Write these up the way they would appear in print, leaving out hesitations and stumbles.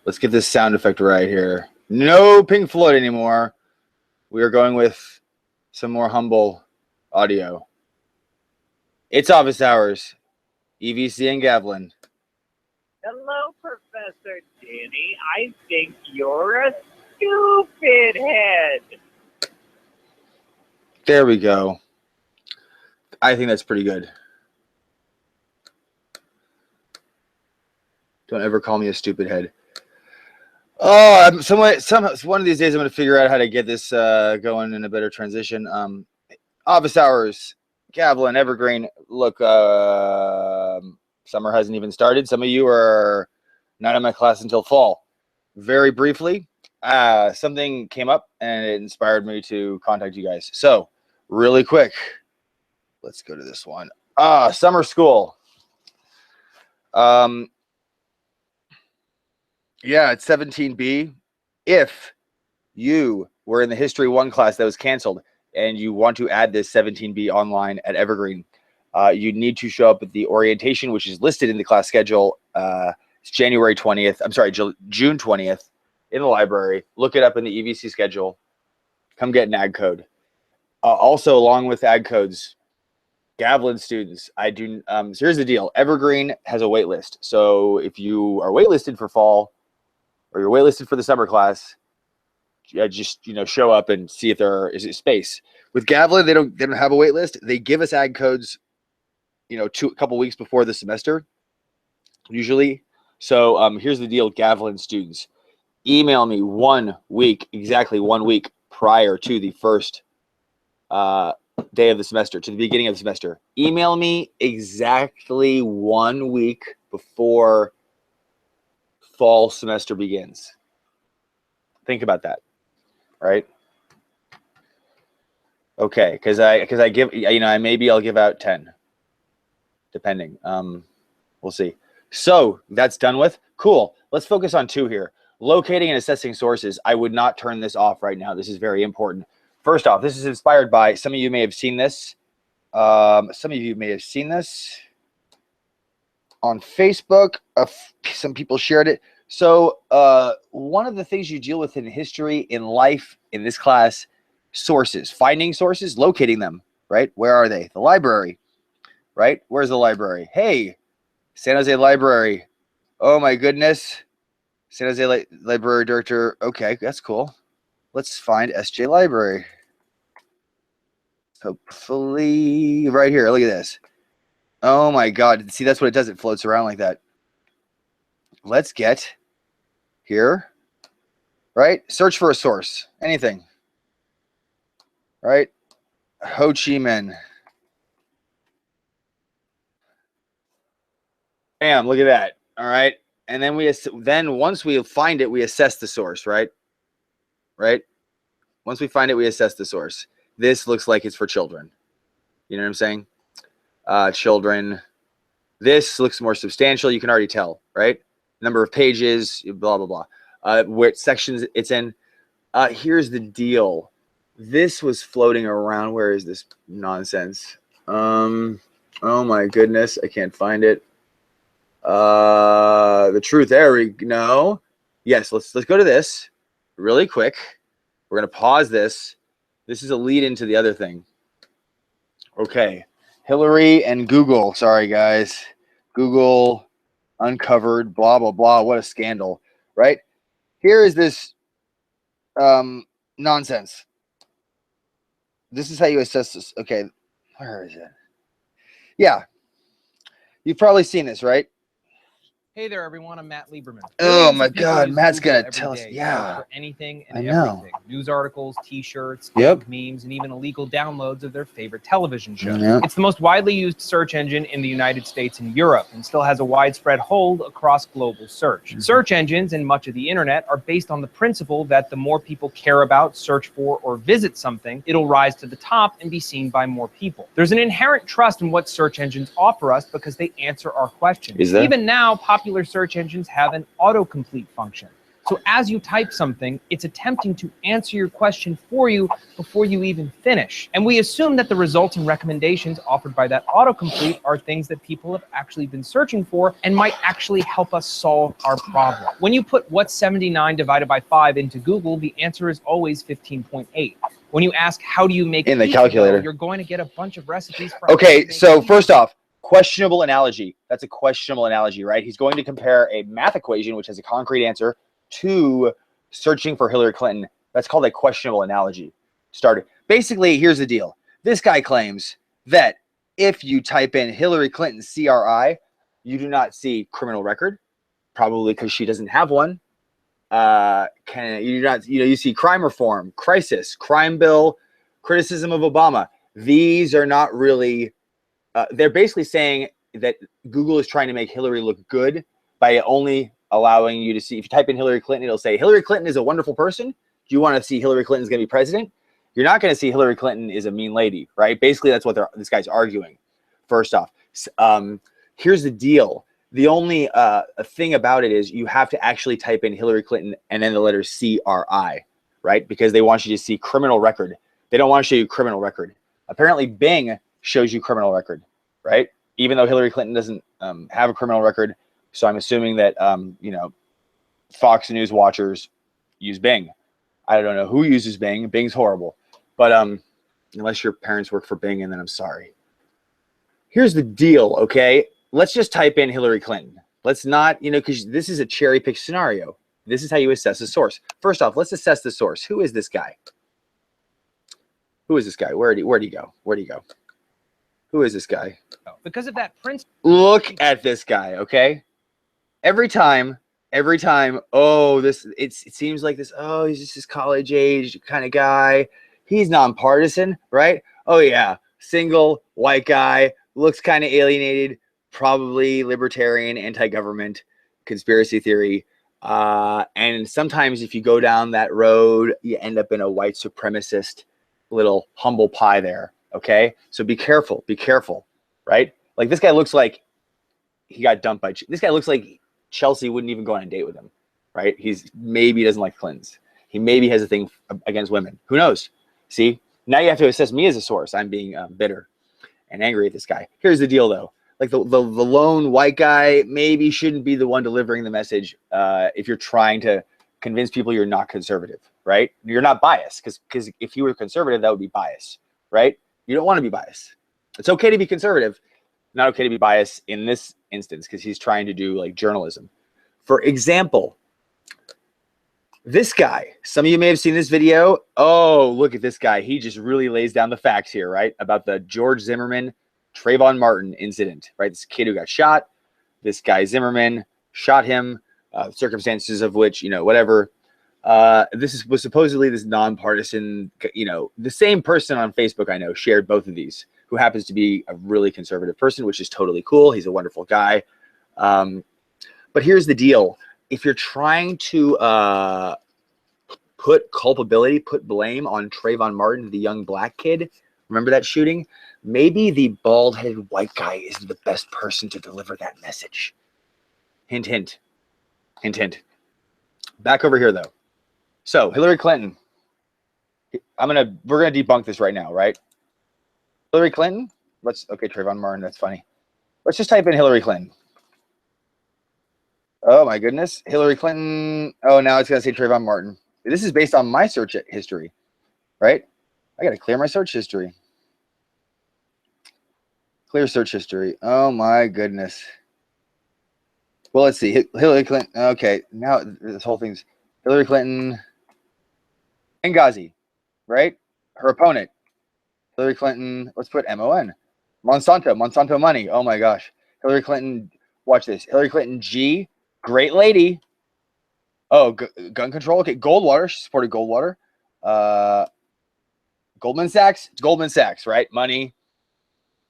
Let's get this sound effect right here. No Pink Floyd anymore. We are going with some more humble audio. It's office hours. EVC and Gavilan. Hello, Professor Danny. I think you're a stupid head. There we go. I think that's pretty good. Don't ever call me a stupid head. Oh, one of these days I'm going to figure out how to get this going in a better transition. Office hours, Gavilan, Evergreen. Look, summer hasn't even started. Some of you are not in my class until fall. Very briefly, something came up and it inspired me to contact you guys. So, really quick, let's go to this one. Summer school. Yeah, it's 17B. If you were in the History 1 class that was canceled and you want to add this 17B online at Evergreen, you need to show up at the orientation, which is listed in the class schedule. It's January 20th. I'm sorry, June 20th in the library. Look it up in the EVC schedule. Come get an ag code. Also, along with ag codes, Gavilan students, so here's the deal. Evergreen has a wait list. So if you are waitlisted for fall, or you're waitlisted for the summer class, just show up and see if there is space. With Gavilan, they don't have a wait list. They give us ag codes, a couple weeks before the semester, usually. So here's the deal, Gavilan students. Email me exactly 1 week prior to the first day of the semester, to the beginning of the semester. Email me exactly 1 week before fall semester begins. Think about that, right? Okay, because I give, maybe I'll give out 10, depending. We'll see. So that's done with. Cool. Let's focus on 2 here. Locating and assessing sources. I would not turn this off right now. This is very important. First off, this is inspired by, some of you may have seen this. Some of you may have seen this on Facebook. Some people shared it. So one of the things you deal with in history, in life, in this class, sources, finding sources, locating them, right? Where are they? The library, right? Where's the library? Hey, San Jose Library. Oh my goodness. San Jose Library Director. Okay, that's cool. Let's find SJ Library. Hopefully right here. Look at this. Oh my God. See, that's what it does. It floats around like that. Let's get here, right? Search for a source. Anything, right? Ho Chi Minh. Bam, look at that. All right. And then once we find it, we assess the source, right? Right? Once we find it, we assess the source. This looks like it's for children. You know what I'm saying? Children. This looks more substantial. You can already tell, right? Number of pages, blah, blah, blah. What sections it's in. Here's the deal. This was floating around. Where is this nonsense? Oh my goodness. I can't find it. The truth. There we go. Yes, let's go to this really quick. We're going to pause this. This is a lead into the other thing. Okay. Hillary and Google. Sorry, guys. Google uncovered, blah, blah, blah. What a scandal, right? Here is this nonsense. This is how you assess this. Okay. Where is it? Yeah. You've probably seen this, right? Hey there, everyone. I'm Matt Lieberman. Oh my God, Matt's gonna tell us. Yeah, for anything and everything: news articles, T-shirts, memes, and even illegal downloads of their favorite television shows. Yep. It's the most widely used search engine in the United States and Europe, and still has a widespread hold across global search. Search engines and much of the internet are based on the principle that the more people care about, search for, or visit something, it'll rise to the top and be seen by more people. There's an inherent trust in what search engines offer us because they answer our questions. Even now, popular search engines have an autocomplete function. So as you type something, it's attempting to answer your question for you before you even finish. And we assume that the results and recommendations offered by that autocomplete are things that people have actually been searching for and might actually help us solve our problem. When you put what's 79 divided by 5 into Google, the answer is always 15.8. When you ask, how do you make in the pizza calculator, dough, you're going to get a bunch of recipes for okay, so first off, questionable analogy. That's a questionable analogy, right? He's going to compare a math equation, which has a concrete answer, to searching for Hillary Clinton. That's called a questionable analogy. Basically, here's the deal. This guy claims that if you type in Hillary Clinton CRI, you do not see criminal record, probably because she doesn't have one. You see crime reform, crisis, crime bill, criticism of Obama. These are not really, they're basically saying that Google is trying to make Hillary look good by only allowing you to see, if you type in Hillary Clinton, it'll say Hillary Clinton is a wonderful person. Do you want to see Hillary Clinton's going to be president? You're not going to see Hillary Clinton is a mean lady, right? Basically, that's what this guy's arguing. First off, here's the deal. The only thing about it is you have to actually type in Hillary Clinton and then the letter CRI, right? Because they want you to see criminal record. They don't want to show you criminal record. Apparently, Bing shows you criminal record, right? Even though Hillary Clinton doesn't have a criminal record. So I'm assuming that, Fox News watchers use Bing. I don't know who uses Bing. Bing's horrible. But unless your parents work for Bing, and then I'm sorry. Here's the deal, okay? Let's just type in Hillary Clinton. Let's not, because this is a cherry-picked scenario. This is how you assess the source. First off, let's assess the source. Who is this guy? Who is this guy? Where'd he go? Where'd he go? Who is this guy? Because of that principle. Look at this guy, okay? Every time, it seems like this, he's just this college age kind of guy. He's nonpartisan, right? Oh, yeah. Single, white guy, looks kind of alienated, probably libertarian, anti-government, conspiracy theory. And sometimes if you go down that road, you end up in a white supremacist little humble pie there, okay? So be careful, right? Like this guy looks like he got dumped by, this guy looks like Chelsea wouldn't even go on a date with him, right? Maybe doesn't like Clintons. He maybe has a thing against women. Who knows? See, now you have to assess me as a source. I'm being bitter and angry at this guy. Here's the deal, though. Like the lone white guy maybe shouldn't be the one delivering the message if you're trying to convince people you're not conservative, right? You're not biased, because if you were conservative, that would be bias, right? You don't want to be biased. It's okay to be conservative, not okay to be biased in this instance, because he's trying to do like journalism. For example, this guy, some of you may have seen this video. Oh, look at this guy. He just really lays down the facts here, right? About the George Zimmerman, Trayvon Martin incident, right? This kid who got shot, this guy Zimmerman shot him, circumstances of which, whatever. This was supposedly this nonpartisan, the same person on Facebook I know shared both of these, who happens to be a really conservative person, which is totally cool. He's a wonderful guy. But here's the deal. If you're trying to put culpability, put blame on Trayvon Martin, the young black kid, remember that shooting? Maybe the bald-headed white guy isn't the best person to deliver that message. Hint, hint. Hint, hint. Back over here, though. So, Hillary Clinton. We're gonna debunk this right now, right? Hillary Clinton? Okay, Trayvon Martin, that's funny. Let's just type in Hillary Clinton. Oh my goodness. Hillary Clinton. Oh, now it's gonna say Trayvon Martin. This is based on my search history, right? I gotta clear my search history. Clear search history. Oh my goodness. Well, let's see. Hillary Clinton. Okay, now this whole thing's Hillary Clinton. Benghazi, right? Her opponent. Hillary Clinton. Let's put MON. Monsanto money. Oh my gosh. Hillary Clinton. Watch this. Hillary Clinton G. Great lady. Oh, gun control. Okay, Goldwater. She supported Goldwater. Goldman Sachs. It's Goldman Sachs, right? Money,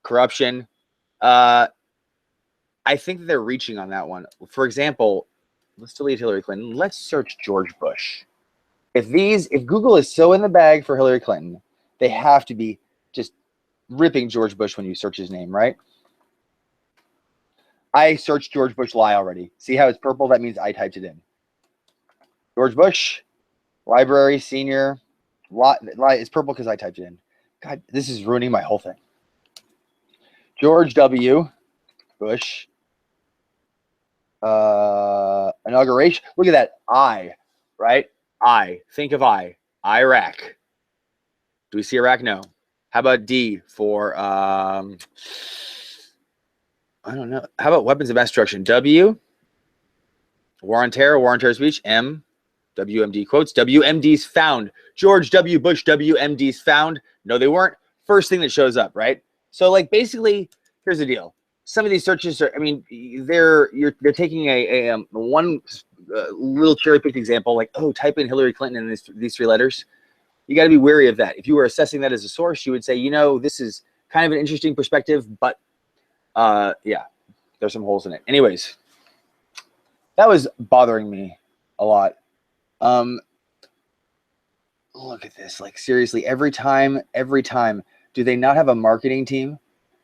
corruption. I think that they're reaching on that one. For example, let's delete Hillary Clinton. Let's search George Bush. If Google is so in the bag for Hillary Clinton, they have to be just ripping George Bush when you search his name, right? I searched George Bush lie already. See how it's purple? That means I typed it in. George Bush, library, senior. It's purple because I typed it in. God, this is ruining my whole thing. George W. Bush. Inauguration. Look at that. Right? Think of Iraq. Do we see Iraq? No. How about D for, I don't know. How about weapons of mass destruction? W. War on terror speech. M. WMD quotes. WMDs found. George W. Bush, WMDs found. No, they weren't. First thing that shows up, right? So, like, basically, here's the deal. Some of these searches are, I mean, they're taking a one little cherry-picked example, like, oh, type in Hillary Clinton in these three letters. You got to be wary of that. If you were assessing that as a source, you would say, you know, this is kind of an interesting perspective, but yeah, there's some holes in it. Anyways, that was bothering me a lot. Look at this. Like, seriously, every time, do they not have a marketing team?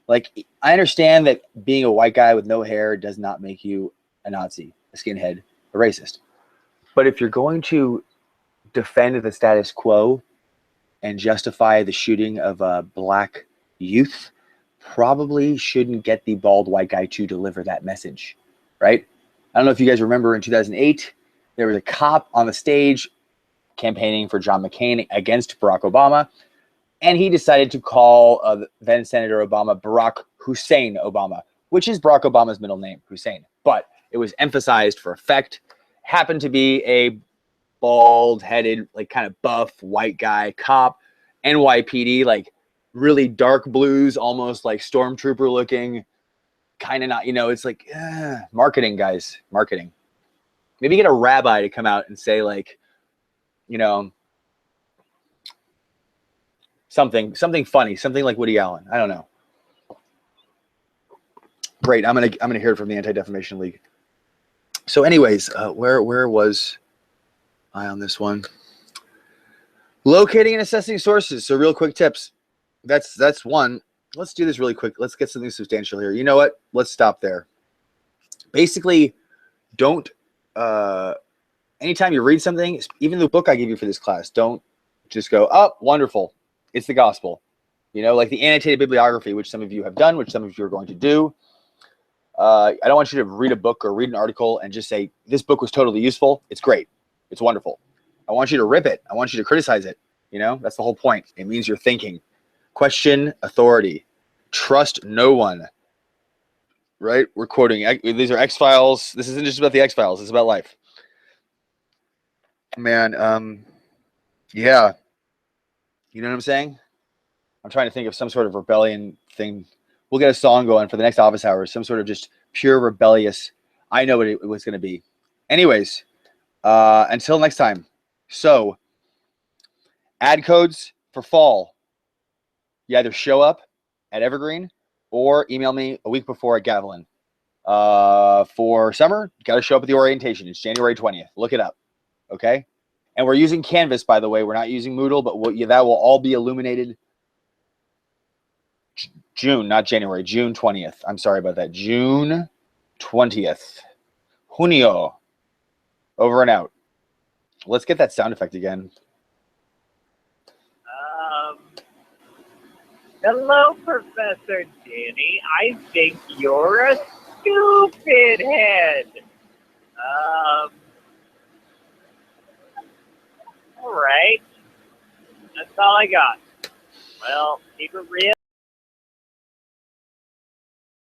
Like, I understand that being a white guy with no hair does not make you a Nazi, a skinhead, a racist. But if you're going to defend the status quo and justify the shooting of a black youth, probably shouldn't get the bald white guy to deliver that message, right? I don't know if you guys remember in 2008, there was a cop on the stage campaigning for John McCain against Barack Obama, and he decided to call then Senator Obama Barack Hussein Obama, which is Barack Obama's middle name, Hussein. But it was emphasized for effect. Happened to be a bald-headed, like kind of buff white guy cop, NYPD, like really dark blues, almost like stormtrooper looking, kind of not, you know, it's like marketing, guys, marketing. Maybe get a rabbi to come out and say, like, you know, something funny, something like Woody Allen. I don't know. Great. I'm gonna hear it from the Anti-Defamation League. So, anyways, where was I on this one? Locating and assessing sources. So, real quick tips. That's one. Let's do this really quick. Let's get something substantial here. You know what? Let's stop there. Basically, don't. Anytime you read something, even the book I give you for this class, don't just go, oh, wonderful, it's the gospel. You know, like the annotated bibliography, which some of you have done, which some of you are going to do. I don't want you to read a book or read an article and just say, this book was totally useful. It's great. It's wonderful. I want you to rip it. I want you to criticize it. You know, that's the whole point. It means you're thinking. Question authority. Trust no one. Right? We're quoting. These are X-Files. This isn't just about the X-Files. It's about life. Man, yeah. You know what I'm saying? I'm trying to think of some sort of rebellion thing. We'll get a song going for the next office hours. Some sort of just pure rebellious. I know what it was going to be. Anyways, until next time. So, ad codes for fall. You either show up at Evergreen or email me a week before at Gavilan. For summer, you got to show up at the orientation. It's January 20th. Look it up. Okay? And we're using Canvas, by the way. We're not using Moodle, but that will all be illuminated June, not January, June 20th. I'm sorry about that. June 20th. Junio. Over and out. Let's get that sound effect again. Hello, Professor Danny. I think you're a stupid head. All right. That's all I got. Well, keep it real.